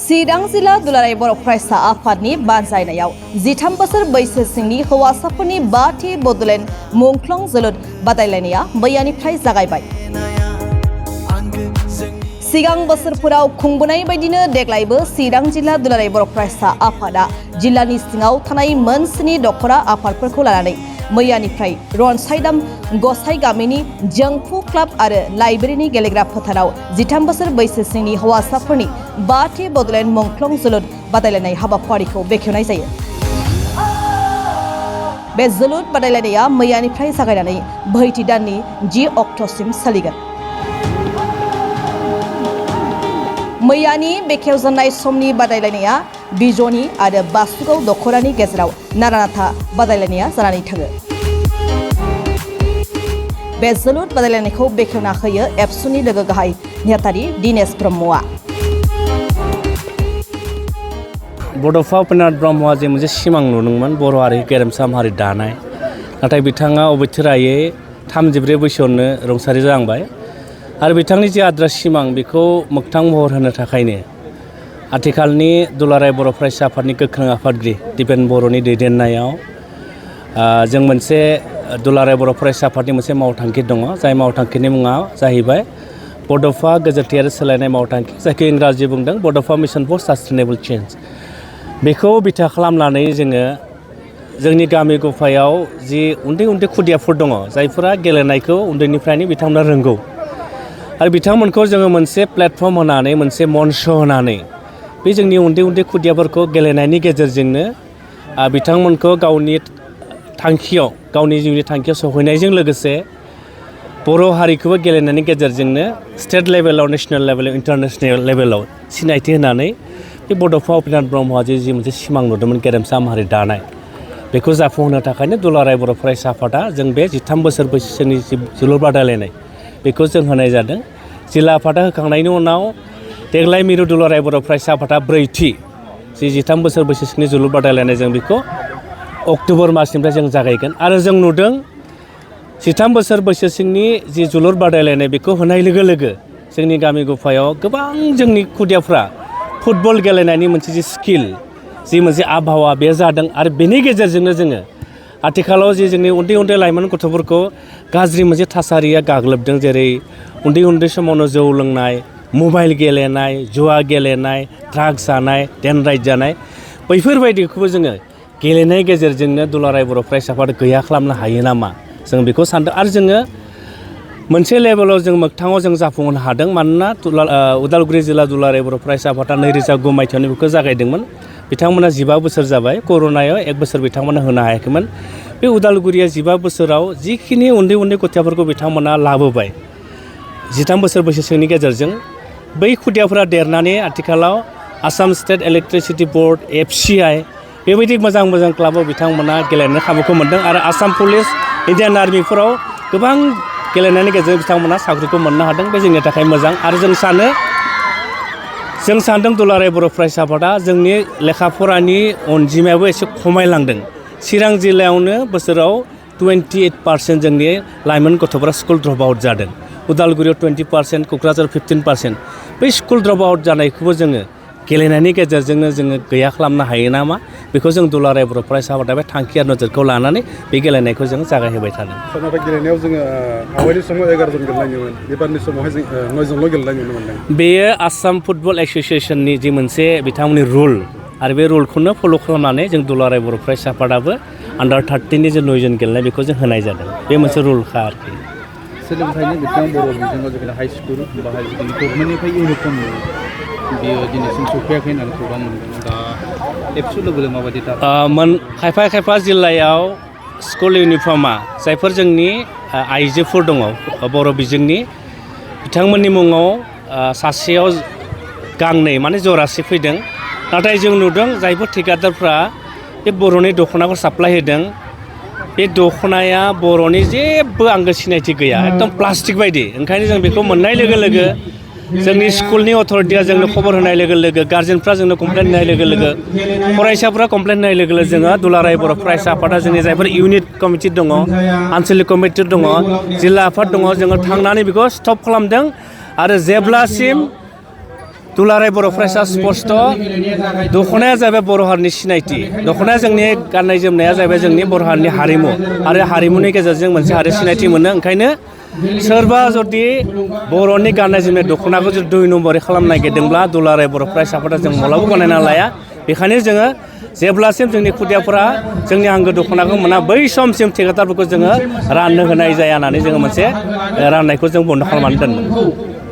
चिरां जिल्ला दुलाराय बर' फरायसा आफादनि बानजायनायाव 13 बोसोर बैसो सिंनि हौवासाफोरनि 5थि बड'लेण्ड मुंख्लं जोलुर बादायलायनाया मैयानिफ्राय जागायबाय। सिगां बोसोरफोराव खुंबोनाय बायदिनो देग्लायबो चिरां जिल्ला दुलाराय बर' फरायसा आफादा जिल्लानि सिङाव थानाय मोन 7 दखरा आफादफोरखौ लानानै मैयानिफ्राय रनसायदाम गसाइ गामिनि जोंफु क्लाब आरो लाइब्रेरिनि गेलेग्रा फोथाराव 13 बोसोर बैसो सिंनि हौवासाफोरनि 5थि बड'लेण्ड मुंख्लं जोलुर बादायलायनाय हाबाफारिखौ बेखेवनाय जायो। बे जोलुर बादायलायनाया मैयानिफ्राय जागायनानै बैथि दाननि 10 अक्ट'सिम सोलिगोन। मैयानि बेखेवजेननाय समनि बादायलायनाया बिजनी आरो बासुगाव दखरानि गेजेराव नारानाथा बादायलायनाया जानानै थाङो। बे जोलुर बादायलायनायखौ बेखेवना होयो एबसुनि लोगो गाहाय नेहाथारि दिनेश ब्रह्मआ। बड'फा उपेन्द्रनाथ ब्रह्मआ जे मोनसे सिमां नुदोंमोन बर' हारि गेरेमसा हारि दानाय, नाथाय बिथाङा अबथिरायै 34 बैसोआवनो रुंसारि जालांबाय आरो बिथांनि जे आद्रा सिमां बेखौ मोगथां महर होनो थाखायनो आथिखालनि दुलाराय बर' फरायसा आफादनि गोख्रों आफादगिरि दिपेन बर'नि दैदेननायाव जों मोनसे दुलाराय बर' फरायसा आफादनि मोनसे मावथांखि दङ, जाय मावथांखिनि मुङा जाहैबाय बड'फा गोजोरथि आरो सोलायनाय मावथांखि, जायखौ इंराजि बुंदों बड'फा मिशन फर सास्टेनेबल चेन्ज। बेखौ बिथा खालामनानै जोङो जोंनि गामि गफायाव जि उन्दै उन्दै खुदियाफोर दङ, जायफोरा गेलेनायखौ उन्दैनिफ्रायनो बिथांमोना रोंगौ आरो बिथांमोनखौ जोङो मोनसे प्लेटफर्म होनानै मोनसे मन्च होनानै बे जोंनि उन्दै उन्दै खुदियाफोरखौ गेलेनायनि गेजेरजोंनो बिथांमोनखौ गावनि थांखियाव गावनि जिउनि थांखियाव सहैनायजों लोगोसे बर' हारिखौबो गेलेनायनि गेजेरजोंनो स्टेट लेभेलाव, नेसनेल लेभेलाव, इन्टारनेसनेल लेभेलाव सिनायथि होनानै बे बड'फा उपेन्द्रनाथ ब्रह्मआ जि मोनसे सिमां नुदोंमोन गेरेमसा हारि दानाय, बेखौ जाफुंहोनो थाखायनो दुलाराय बर' फरायसा आफादा जों बे 13 बोसोर बैसोनि जोलुर बादायलायनाय बेखौ जों होनाय जादों। जिल्ला आफादा होखांनायनि उनाव देग्लाय मिरु दुलाराय बर' फरायसा आफादा 4थि 13 बोसोर बैसोनि जोलुर बादायलायनाय जों बेखौ अक्ट'बर मासनिफ्राय जों जागायगोन आरो जों नुदों 13 बोसोर बैसोसिमनि जि जोलुर बादायलायनाय बेखौ होनाय लोगो लोगो जोंनि गामि गफायाव गोबां जोंनि खुदियाफ्रा फुटबल गेलेनायनि मोनसे जि स्किल, जि मोनसे आबहावा बे जादों आरो बेनि गेजेरजोंनो जोङो आथिखालाव जि जोंनि उन्दै उन्दै लाइमोन गथ'फोरखौ गाज्रि मोनसे थासारिया गाग्लोबदों, जेरै उन्दै उन्दै समावनो जौ लोंनाय, मबाइल गेलेनाय, जुवा गेलेनाय, ड्राग्स जानाय, डेनराइट जानाय, बैफोरबायदिखौबो जोङो गेलेनायनि गेजेरजोंनो दुलाराय बर' फरायसा आफाद गैया खालामनो हायो नामा, जों बेखौ सानदों आरो जोङो मोनसे लेभेलाव जों मोगथाङाव जों जाफुंहोनो हादों। मानोना उदालगुरि जिल्ला दुलाराय बर' फरायसा आफादा 2009 मायथाइयावनो बेखौ जागायदोंमोन। बिथांमोना 15 बोसोर जाबाय, कर'नायाव 1 बोसोर बिथांमोना होनो हायाखैमोन। बे उदालगुरिया 15 बोसोराव जिखिनि उन्दै उन्दै गथ'फोरखौ बिथांमोना लाबोबाय 13 बोसोर बैसोनि गेजेरजों, बै खुदियाफोरा देरनानै आथिखालाव Assam state electricity board, FCI बेबायदि मोजां मोजां क्लाबाव बिथांमोना गेलेनो खाबुखौ मोन्दों आरो आसाम पुलिस, इन्डियान आर्मिफोराव गोबां गेलेनायनि गेजेरजों बिथांमोना साख्रिखौ मोननो हादों। बे जोंनि थाखाय मोजां आरो जों सानदों दुलाराय बर' फरायसा आफादा जोंनि लेखा फरानि अनजिमायाबो एसे खमायलांदों। चिरां जिल्लायावनो बोसोराव 28% जोंनि लाइमोन गथ'फोरा स्कुल ड्रप आउट जादों। उदालगुरियाव 20%, क'क्राझार 15%। बै स्कुल ड्रप आउट जानायखौबो जोङो गेलेनायनि गेजेरजोंनो जोङो गैया खालामनो हायो नामा, बेखौ जों दुलाराय बर' फरायसा आफादा बे थांखि आरो नोजोरखौ लानानै बे गेलेनायखौ जों जागायहोबाय थादों। नाथाय गेलेनायाव जोङो आवगायनि समाव 11 जन गेलेनाय नुयोमोन, एबारनि समावहाय जों 9 जनल' गेलेनाय नुनो मोनदों। बेयो आसाम फुटबल एस'सियेसननि जि मोनसे बिथांमोननि रुल आरो बे रुलखौनो फल' खालामनानै जों दुलाराय बर' फरायसा आफादाबो आन्डार 13नि जे 9 जन गेलेनाय बेखौ जों होनाय जादों। बे मोनसे रुलखा आरोखि। सोलोंथाइनि बिथिङाव बर' बिजोङाव जेरै हाइ स्कुल बा गभर्नमेन्टनिफ्राय इउनिफर्म बेयो दिनैसिम सफैयाखै होननानै खौरां मोनदों। दा एबसु लोगो माबायदि खायफा जिल्लायाव स्कुल इउनिफर्मा जायफोर जोंनि आइजोफोर दङ बर' बिजोंनि, बिथांमोननि मुङाव सासेयाव गांनै माने जरासे फैदों। नाथाय जों नुदों जायफोर ठेकेदारफ्रा बे बर'नि दख'नाखौ साप्लाय होदों, बे दख'नाया बर'नि जेबो आंगो सिनायथि गैया, एकदम प्लास्टिक बायदि। ओंखायनो जों बेखौ मोननाय लोगो लोगो जोंनि स्कुलनि अथ'रिटिया जोंनो खबर होनाय लोगो लोगो, गार्जेनफ्रा जोंनो कमप्लेन होनाय लोगो लोगो, फरायसाफ्रा कमप्लेन होनाय लोगो लोगो जोङो दुलाराय बर' फरायसा आफादा जोंनि जायफोर इउनिट कमिटि दङ, आनसलिक कमिटि दङ, जिल्ला आफाद दङ, जोङो थांनानै बेखौ स्टप खालामदों आरो जेब्लासिम दुलाराय बर' फरायसा स्पष्ट दख'नाया जाबाय बर' हारिनि सिनायथि दख'नाया जोंनि गाननाय जोमनाया जाबाय जोंनि बर' हारिनि हारिमु आरो हारिमुनि गेजेरजों मोनसे हारि सिनायथि मोनो ओंखायनो सोरबा जुदि बर'नि गाननाय जोमनाय दख'नाखौ जुदि 2 नम्बरै खालामनो नागिरदोंब्ला दुलाराय बर' फरायसाफोरा जों मालाबा गनायना लाया बेखायनो जोङो जेब्लासिम जोंनि खुदियाफोरा जोंनि आंगो दख'नाखौ मोना बै समसिम थिकादारफोरखौ जोङो राननो होनाय जाया होननानै जोङो मोनसे राननायखौ जों बन्द' खालामनानै दोनदों